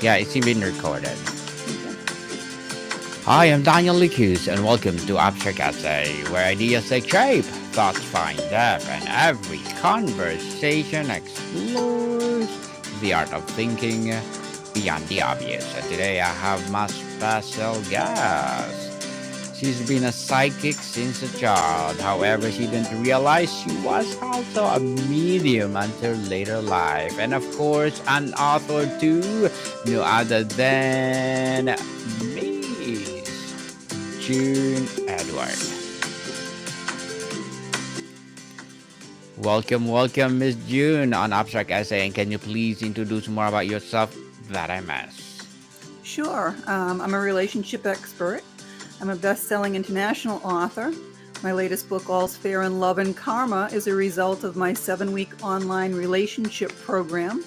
Yeah, it's been recorded. Okay. Hi, I'm Daniel Licus, and welcome to Abstract Essay, where ideas take shape, thoughts find depth, and every conversation explores the art of thinking beyond the obvious. And today I have my special guest. She's been a psychic since a child. However, she didn't realize she was also a medium until later life. And of course, an author too, no other than Miss June Edward. Welcome, Miss June on Abstract Essay. And can you please introduce more about yourself that I missed? Sure. I'm a relationship expert. I'm a best selling international author. My latest book, All's Fair in Love and Karma, is a result of my 7-week online relationship program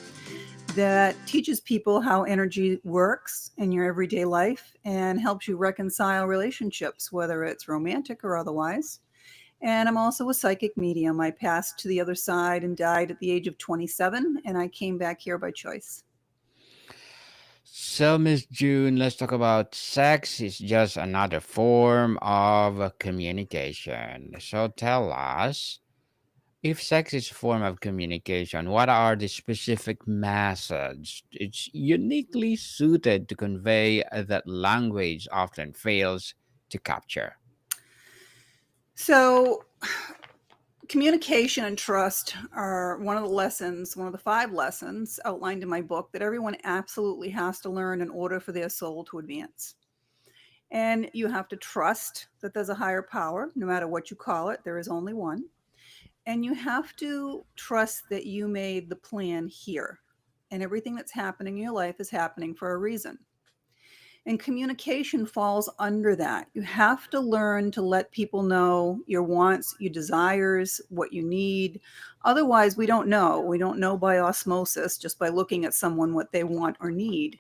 that teaches people how energy works in your everyday life and helps you reconcile relationships, whether it's romantic or otherwise. And I'm also a psychic medium. I passed to the other side and died at the age of 27, and I came back here by choice. So, Miss June, let's talk about sex is just another form of communication. So, tell us if sex is a form of communication, what are the specific methods it's uniquely suited to convey that language often fails to capture? So, communication and trust are one of the lessons, one of the 5 lessons outlined in my book that everyone absolutely has to learn in order for their soul to advance. And you have to trust that there's a higher power, no matter what you call it, there is only one. And you have to trust that you made the plan here. And everything that's happening in your life is happening for a reason. And communication falls under that. You have to learn to let people know your wants, your desires, what you need. Otherwise, we don't know. We don't know by osmosis, just by looking at someone what they want or need.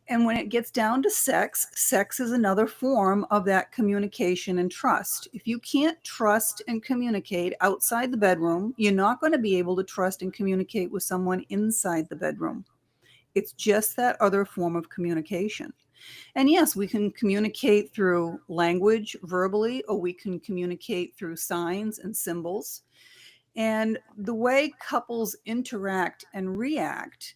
And when it gets down to sex, sex is another form of that communication and trust. If you can't trust and communicate outside the bedroom, you're not going to be able to trust and communicate with someone inside the bedroom. It's just that other form of communication. And yes, we can communicate through language verbally, or we can communicate through signs and symbols. And the way couples interact and react,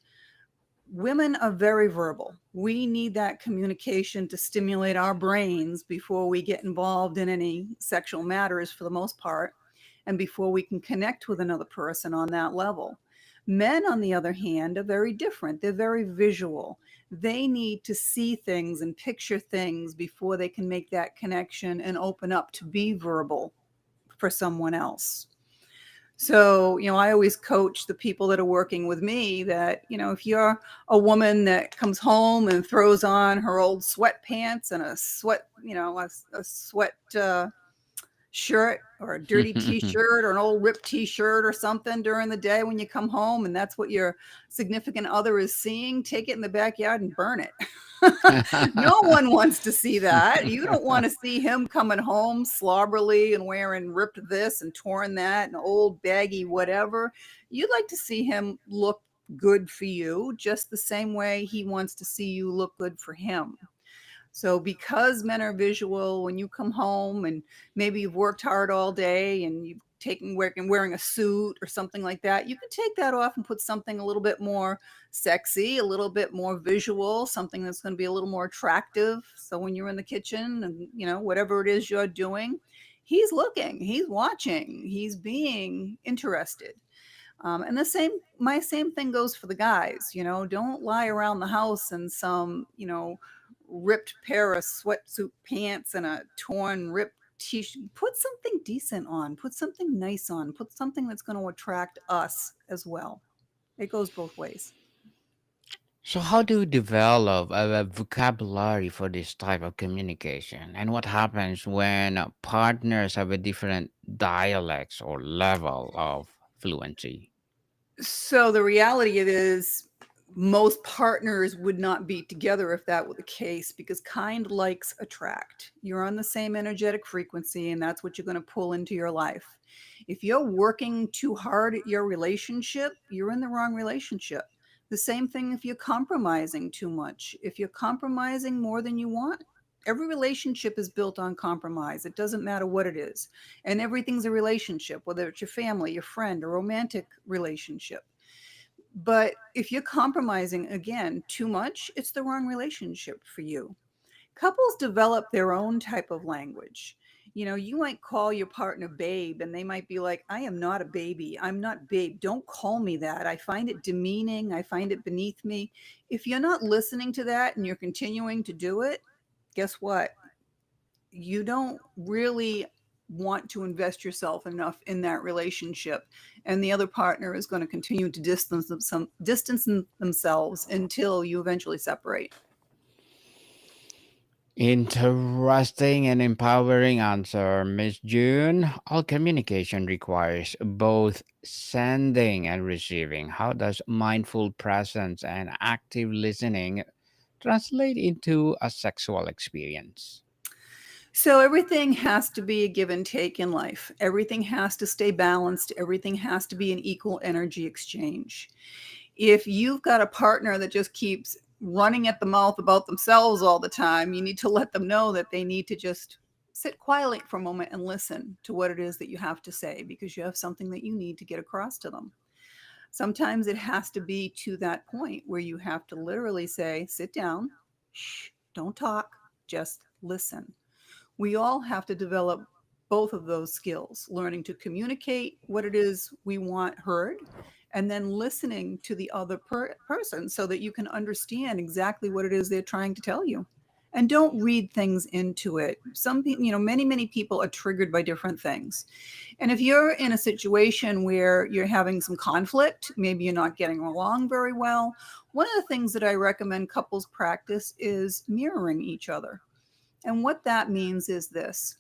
women are very verbal. We need that communication to stimulate our brains before we get involved in any sexual matters for the most part, and before we can connect with another person on that level. Men, on the other hand, are very different. They're very visual. They need to see things and picture things before they can make that connection and open up to be verbal for someone else. So, I always coach the people that are working with me that, if you're a woman that comes home and throws on her old sweatpants and a sweat shirt or a dirty t-shirt or an old ripped t-shirt or something during the day when you come home, and that's what your significant other is seeing, take it in the backyard and burn it. No one wants to see that. You don't want to see him coming home slobberly and wearing ripped this and torn that and old baggy whatever. You'd like to see him look good for you just the same way he wants to see you look good for him. So because men are visual, when you come home and maybe you've worked hard all day and you've taken wearing a suit or something like that, you can take that off and put something a little bit more sexy, a little bit more visual, something that's going to be a little more attractive. So when you're in the kitchen and whatever it is you're doing, he's looking, he's watching, he's being interested. And my same thing goes for the guys. Don't lie around the house in some, ripped pair of sweatsuit pants and a torn, ripped t-shirt. Put something decent on. Put something nice on. Put something that's going to attract us as well. It goes both ways. So, how do you develop a vocabulary for this type of communication? And what happens when partners have a different dialects or level of fluency? So the reality it is most partners would not be together if that were the case, because kind likes attract. You're on the same energetic frequency, and that's what you're going to pull into your life. If you're working too hard at your relationship, you're in the wrong relationship, The same thing if you're compromising too much. If you're compromising more than you want, every relationship is built on compromise. It doesn't matter what it is. And everything's a relationship, whether it's your family, your friend, a romantic relationship. But if you're compromising again too much, it's the wrong relationship for you. Couples develop their own type of language. You might call your partner babe, and they might be like, I am not a baby. I'm not babe. Don't call me that. I find it demeaning. I find it beneath me. If you're not listening to that and you're continuing to do it, guess what? You don't really want to invest yourself enough in that relationship. And the other partner is going to continue to distance themselves until you eventually separate. Interesting and empowering answer, Miss June. All communication requires both sending and receiving. How does mindful presence and active listening translate into a sexual experience? So everything has to be a give and take in life. Everything has to stay balanced. Everything has to be an equal energy exchange. If you've got a partner that just keeps running at the mouth about themselves all the time, you need to let them know that they need to just sit quietly for a moment and listen to what it is that you have to say, because you have something that you need to get across to them. Sometimes it has to be to that point where you have to literally say, sit down, shh, don't talk, just listen. We all have to develop both of those skills, learning to communicate what it is we want heard, and then listening to the other person so that you can understand exactly what it is they're trying to tell you. And don't read things into it. Some people, many people are triggered by different things. And if you're in a situation where you're having some conflict, maybe you're not getting along very well, one of the things that I recommend couples practice is mirroring each other. And what that means is this: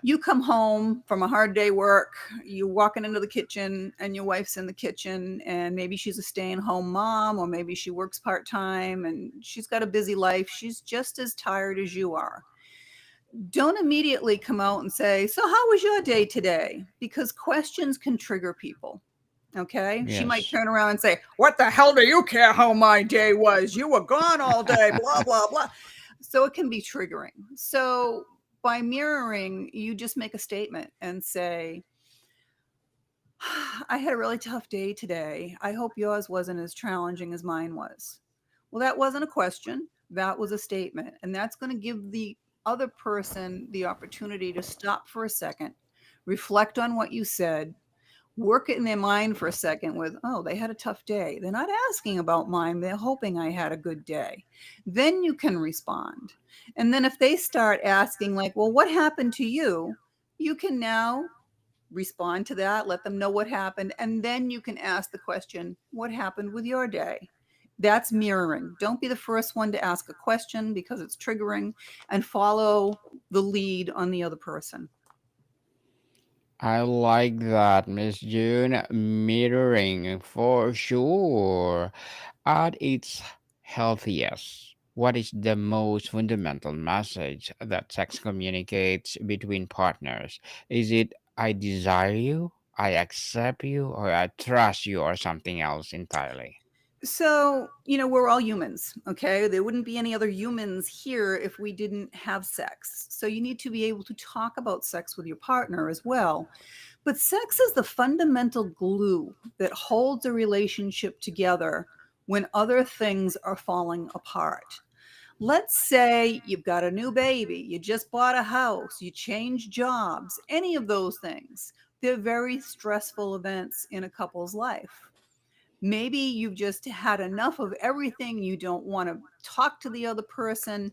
you come home from a hard day work, you're walking into the kitchen, and your wife's in the kitchen, and maybe she's a stay-at-home mom, or maybe she works part-time and she's got a busy life. She's just as tired as you are. Don't immediately come out and say, so how was your day today? Because questions can trigger people. Okay. She might Yes. turn around and say, what the hell do you care how my day was? You were gone all day, blah, blah, blah. So it can be triggering. So by mirroring, you just make a statement and say, I had a really tough day today. I hope yours wasn't as challenging as mine was. Well, that wasn't a question. That was a statement. And that's going to give the other person the opportunity to stop for a second, reflect on what you said, work it in their mind for a second with, oh, they had a tough day. They're not asking about mine. They're hoping I had a good day. Then you can respond. And then if they start asking, like, well, what happened to you? You can now respond to that, let them know what happened. And then you can ask the question, what happened with your day? That's mirroring. Don't be the first one to ask a question because it's triggering, and follow the lead on the other person. I like that, Miss June. Mirroring for sure. At its healthiest, what is the most fundamental message that sex communicates between partners? Is it I desire you, I accept you, or I trust you, or something else entirely? So, we're all humans, okay? There wouldn't be any other humans here if we didn't have sex. So, you need to be able to talk about sex with your partner as well. But sex is the fundamental glue that holds a relationship together when other things are falling apart. Let's say you've got a new baby, you just bought a house, you changed jobs, any of those things. They're very stressful events in a couple's life. Maybe you've just had enough of everything. You don't want to talk to the other person.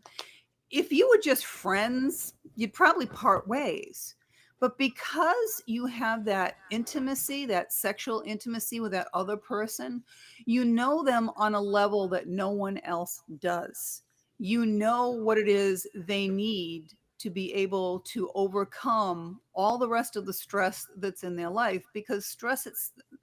If you were just friends, you'd probably part ways. But because you have that intimacy, that sexual intimacy with that other person, you know them on a level that no one else does. You know what it is they need to be able to overcome all the rest of the stress that's in their life, because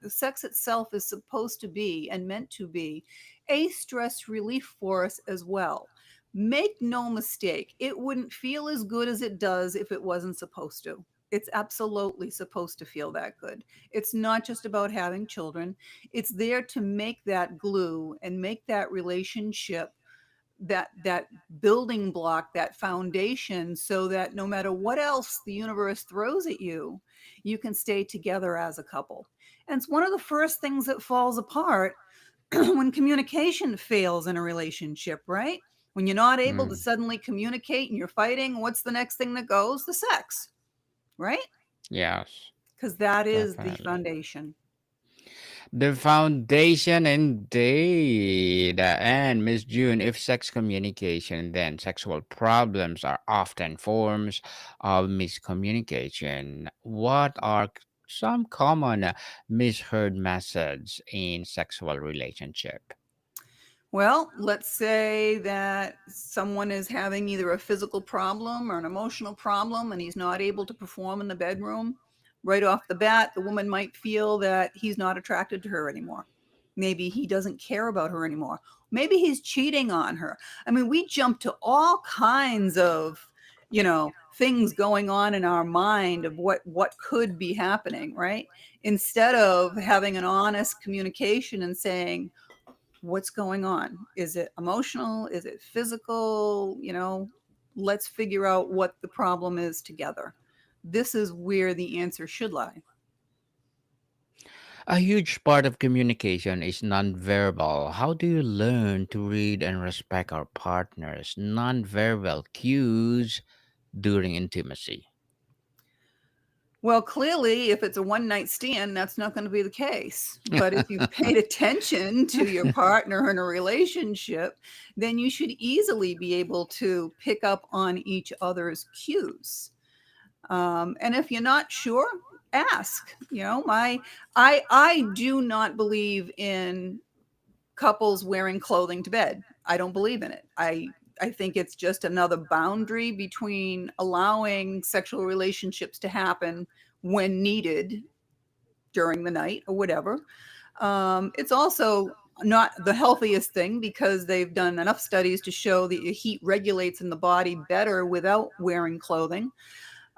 sex itself is supposed to be and meant to be a stress relief for us as well. Make no mistake, it wouldn't feel as good as it does if it wasn't supposed to. It's absolutely supposed to feel that good. It's not just about having children. It's there to make that glue and make that relationship, that building block, that foundation, so that no matter what else the universe throws at you, you can stay together as a couple. And it's one of the first things that falls apart when communication fails in a relationship, right? When you're not able to Mm, suddenly communicate and you're fighting, what's the next thing that goes? The sex, right? yes, Because that is the definitely. foundation. The foundation indeed. And Miss June, if sex communication, then sexual problems are often forms of miscommunication. What are some common misheard methods in sexual relationship? Well, let's say that someone is having either a physical problem or an emotional problem and he's not able to perform in the bedroom. Right off the bat, the woman might feel that he's not attracted to her anymore. Maybe he doesn't care about her anymore. Maybe he's cheating on her. I mean, we jump to all kinds of, things going on in our mind of what could be happening, right? Instead of having an honest communication and saying, what's going on? Is it emotional? Is it physical? Let's figure out what the problem is together. This is where the answer should lie. A huge part of communication is nonverbal. How do you learn to read and respect our partner's nonverbal cues during intimacy? Well, clearly, if it's a one night stand, that's not going to be the case. But if you've paid attention to your partner in a relationship, then you should easily be able to pick up on each other's cues. And if you're not sure, ask. I do not believe in couples wearing clothing to bed. I don't believe in it. I think it's just another boundary between allowing sexual relationships to happen when needed during the night or whatever. It's also not the healthiest thing because they've done enough studies to show that your heat regulates in the body better without wearing clothing.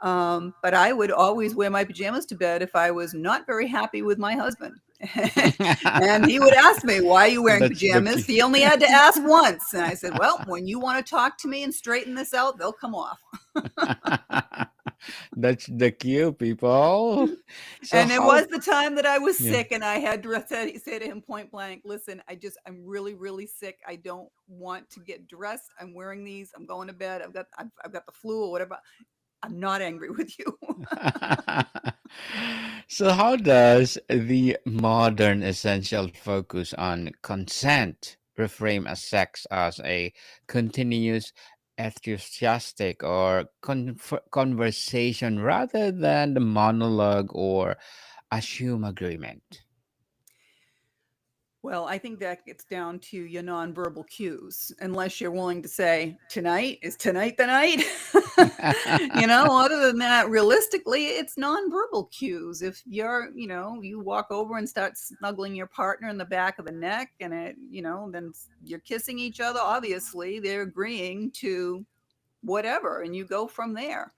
But I would always wear my pajamas to bed if I was not very happy with my husband. And he would ask me, "Why are you wearing That's the pajamas?" key. He only had to ask once. And I said, "Well, when you want to talk to me and straighten this out, they'll come off." That's the cue, people. So And it how? was the time that I was Yeah. sick, and I had to say to him point blank, "Listen, I'm really, really sick. I don't want to get dressed. I'm wearing these. I'm going to bed. I've got the flu or whatever. I'm not angry with you." So how does the modern essential focus on consent reframe a sex as a continuous enthusiastic or conversation rather than the monologue or assume agreement? Well, I think that gets down to your nonverbal cues, unless you're willing to say, "Tonight is tonight the night." Other than that, realistically, it's nonverbal cues. If you walk over and start snuggling your partner in the back of the neck and then you're kissing each other, obviously they're agreeing to whatever, and you go from there.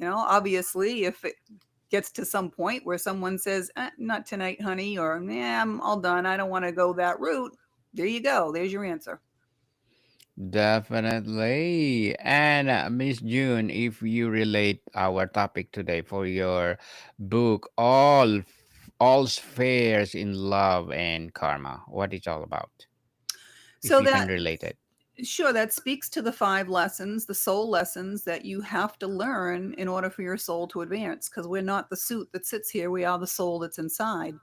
Obviously, if it gets to some point where someone says, "Not tonight, honey," or, "Yeah, I'm all done. I don't want to go that route." There you go. There's your answer. Definitely. And Miss June, if you relate our topic today for your book, all spheres in love and karma, what it's all about, if So you can that relate it. Sure, that speaks to the 5 lessons, the soul lessons that you have to learn in order for your soul to advance, because we're not the suit that sits here, we are the soul that's inside.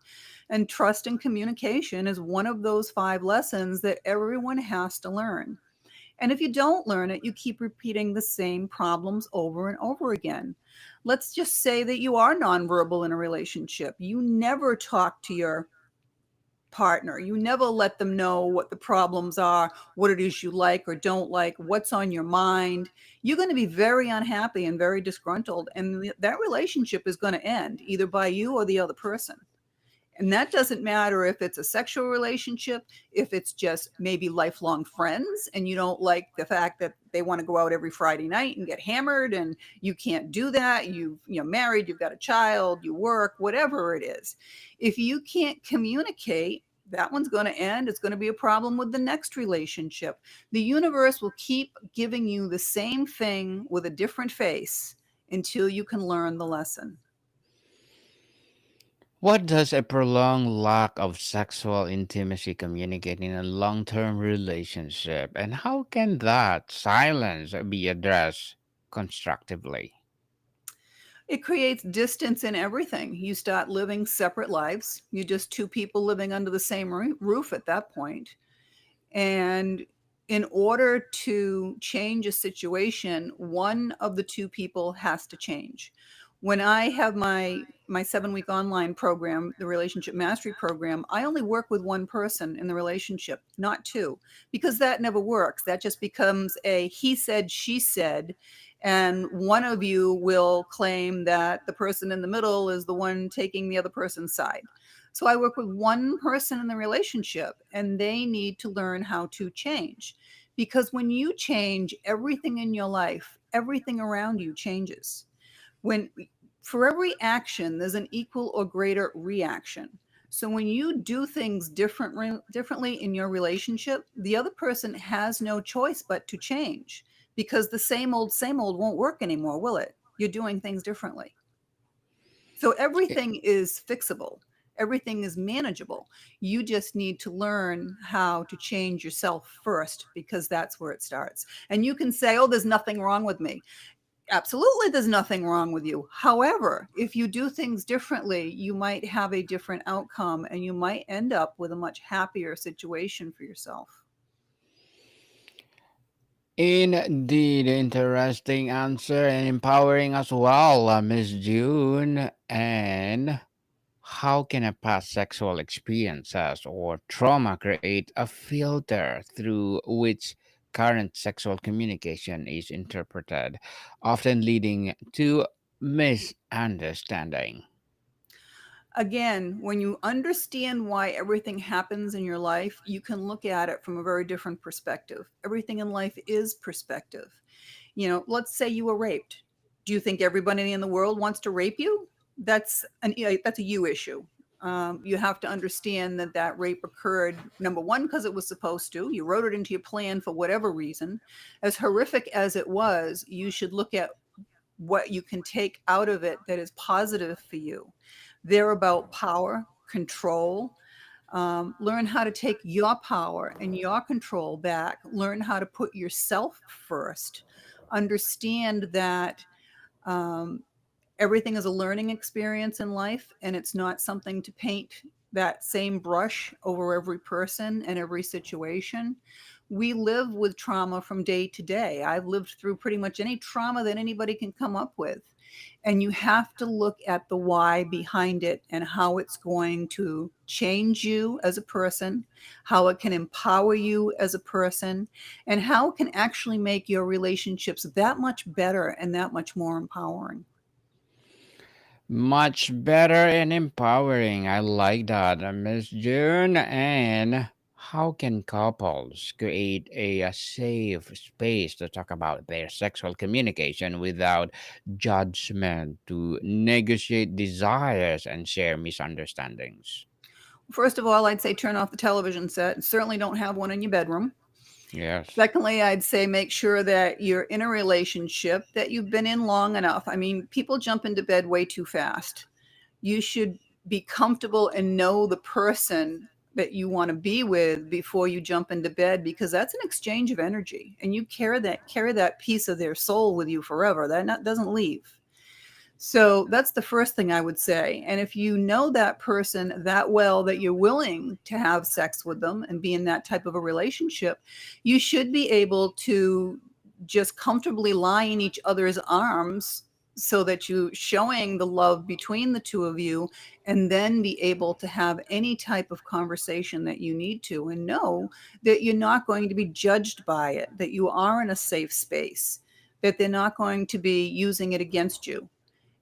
And trust and communication is one of those 5 lessons that everyone has to learn. And if you don't learn it, you keep repeating the same problems over and over again. Let's just say that you are nonverbal in a relationship. You never talk to your partner. You never let them know what the problems are, what it is you like or don't like, what's on your mind. You're going to be very unhappy and very disgruntled, and that relationship is going to end either by you or the other person. And that doesn't matter if it's a sexual relationship, if it's just maybe lifelong friends and you don't like the fact that they want to go out every Friday night and get hammered and you can't do that. You're married, you've got a child, you work, whatever it is. If you can't communicate, that one's going to end. It's going to be a problem with the next relationship. The universe will keep giving you the same thing with a different face until you can learn the lesson. What does a prolonged lack of sexual intimacy communicate in a long term relationship, and how can that silence be addressed constructively? It creates distance in everything. You start living separate lives. You're just two people living under the same roof at that point. And in order to change a situation, one of the two people has to change. When I have my 7-week online program, the relationship mastery program, I only work with one person in the relationship, not two, because that never works. That just becomes a he said, she said, and one of you will claim that the person in the middle is the one taking the other person's side. So I work with one person in the relationship, and they need to learn how to change. Because when you change, everything in your life, everything around you changes. When For every action, there's an equal or greater reaction. So when you do things differently in your relationship, the other person has no choice but to change, because the same old won't work anymore, will it? You're doing things differently. So I- everything is fixable. Everything is manageable. You just need to learn how to change yourself first, because that's where it starts. And you can say, oh, there's nothing wrong with me. Absolutely, there's nothing wrong with you. However, if you do things differently, you might have a different outcome and you might end up with a much happier situation for yourself. Indeed, interesting answer and empowering as well, Miss June. And how can a past sexual experiences or trauma create a filter through which current sexual communication is interpreted, often leading to misunderstanding? Again, when you understand why everything happens in your life, you can look at it from a very different perspective. Everything in life is perspective. Let's say you were raped. Do you think everybody in the world wants to rape you? That's a you issue. You have to understand that that rape occurred, number one, because it was supposed to. You wrote it into your plan for whatever reason. As horrific as it was, you should look at what you can take out of it that is positive for you. They're about power, control. Learn how to take your power and your control back. Learn how to put yourself first. Understand that um, everything is a learning experience in life, and it's not something to paint that same brush over every person and every situation. We live with trauma from day to day. I've lived through pretty much any trauma that anybody can come up with. And you have to look at the why behind it and how it's going to change you as a person, how it can empower you as a person, and how it can actually make your relationships that much better and that much more empowering. Much better and empowering. I like that, Miss June. And how can couples create a safe space to talk about their sexual communication without judgment, to negotiate desires and share misunderstandings? First of all, I'd say turn off the television set, and certainly don't have one in your bedroom. Yes. Secondly, I'd say make sure that you're in a relationship that you've been in long enough. I mean, people jump into bed way too fast. You should be comfortable and know the person that you want to be with before you jump into bed, because that's an exchange of energy, and you carry that piece of their soul with you forever. Doesn't leave. So that's the first thing I would say. And if you know that person that well that you're willing to have sex with them and be in that type of a relationship, you should be able to just comfortably lie in each other's arms, so that you showing the love between the two of you, and then be able to have any type of conversation that you need to, and know that you're not going to be judged by it, that you are in a safe space, that they're not going to be using it against you.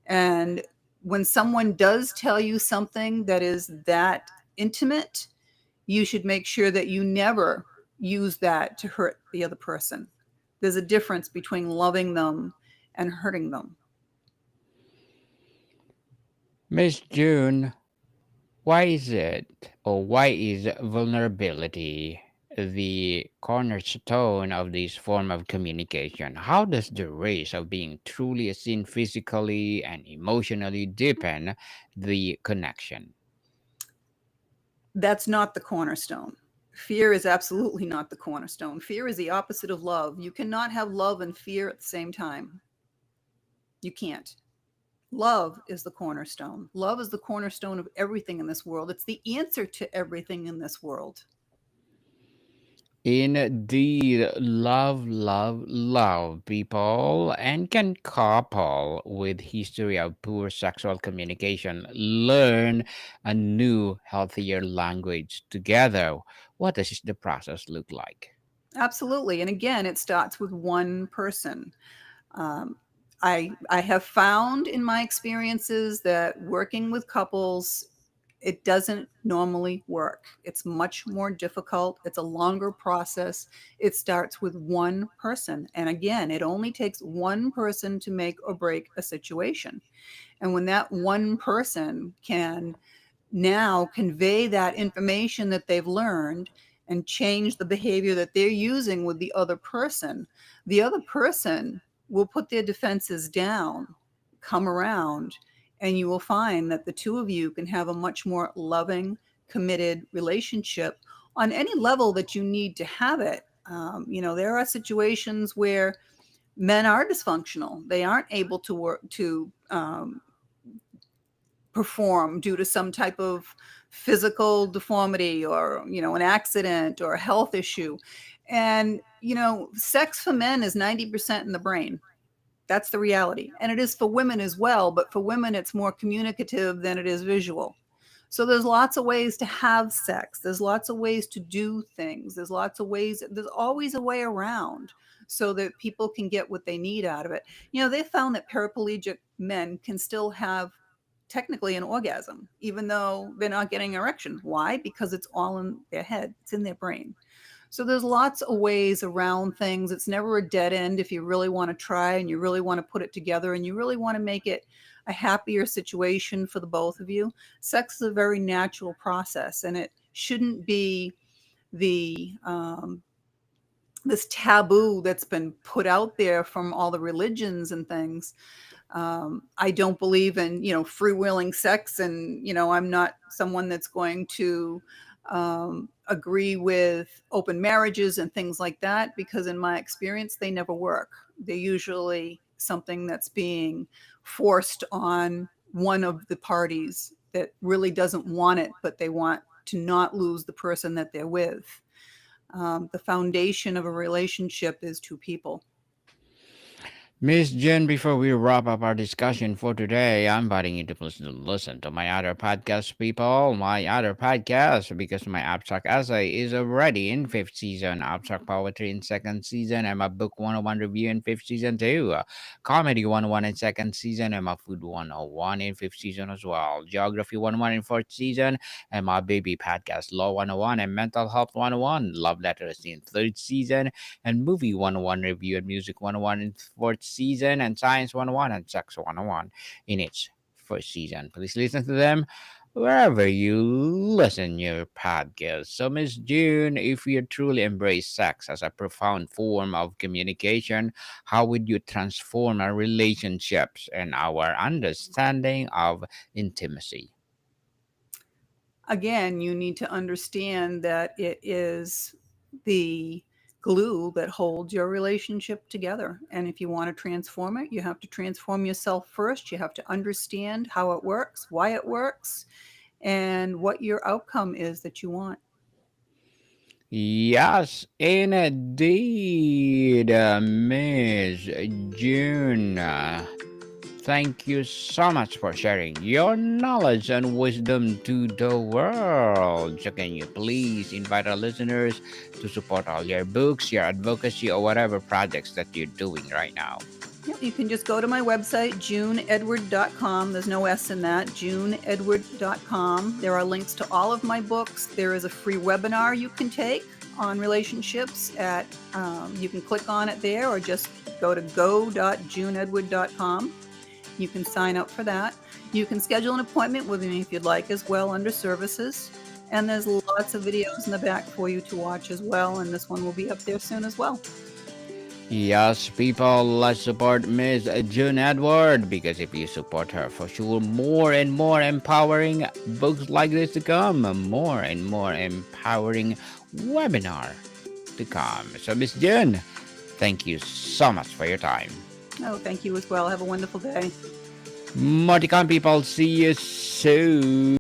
And when someone does tell you something that is that intimate, you should make sure that you never use that to hurt the other person. There's a difference between loving them and hurting them. Miss June, why is it, or why is vulnerability the cornerstone of this form of communication? How does the race of being truly seen physically and emotionally deepen the connection? That's not the cornerstone. Fear is absolutely not the cornerstone. Fear is the opposite of love. You cannot have love and fear at the same time. You can't. Love is the cornerstone. Love is the cornerstone of everything in this world. It's the answer to everything in this world. Indeed, love, love, love people, and can couple with history of poor sexual communication learn a new, healthier language together. What does the process look like? Absolutely. And again, it starts with one person. Um, I have found in my experiences that working with couples, it doesn't normally work. It's much more difficult. It's a longer process. It starts with one person. And again, it only takes one person to make or break a situation. And when that one person can now convey that information that they've learned and change the behavior that they're using with the other person will put their defenses down, come around, and you will find that the two of you can have a much more loving, committed relationship on any level that you need to have it. There are situations where men are dysfunctional. They aren't able to work to perform due to some type of physical deformity or an accident or a health issue. And sex for men is 90% in the brain. That's the reality. And it is for women as well, but for women it's more communicative than it is visual. So there's lots of ways to have sex. There's lots of ways to do things. There's always a way around so that people can get what they need out of it. They found that paraplegic men can still have technically an orgasm, even though they're not getting erection. Why? Because it's all in their head. It's in their brain. So there's lots of ways around things. It's never a dead end if you really want to try and you really want to put it together and you really want to make it a happier situation for the both of you. Sex is a very natural process, and it shouldn't be the this taboo that's been put out there from all the religions and things. I don't believe in, freewheeling sex, and, I'm not someone that's going to agree with open marriages and things like that, because in my experience, they never work. They're usually something that's being forced on one of the parties that really doesn't want it, but they want to not lose the person that they're with. The foundation of a relationship is two people. Miss Jen, before we wrap up our discussion for today, I'm inviting you to please listen to my other podcast, people. My other podcast, because my abstract essay is already in fifth season, abstract poetry in second season, and my book 101 review in fifth season too. Comedy 101 in second season, and my food 101 in fifth season as well. Geography 101 in fourth season, and my baby podcast Law 101 and Mental Health 101. Love letters in third season, and movie 101 review and music 101 in fourth season, and Science 101 and Sex 101 in its first season. Please listen to them wherever you listen your podcast. So, Miss June, if you truly embrace sex as a profound form of communication, how would you transform our relationships and our understanding of intimacy? Again, you need to understand that it is the glue that holds your relationship together. And if you want to transform it, you have to transform yourself first. You have to understand how it works, why it works, and what your outcome is that you want. Yes, indeed, Miss June. Thank you so much for sharing your knowledge and wisdom to the world. So, can you please invite our listeners to support all your books, your advocacy, or whatever projects that you're doing right now? Yep, you can just go to my website, juneedward.com. There's no S in that, juneedward.com. There are links to all of my books. There is a free webinar you can take on relationships you can click on it there, or just go to go.juneedward.com. You can sign up for that. You can schedule an appointment with me if you'd like as well under services. And there's lots of videos in the back for you to watch as well. And this one will be up there soon as well. Yes, people, let's support Miss June Edward, because if you support her, for sure, more and more empowering books like this to come, more and more empowering webinar to come. So, Miss June, thank you so much for your time. Oh, thank you as well. Have a wonderful day. Moticon people, see you soon.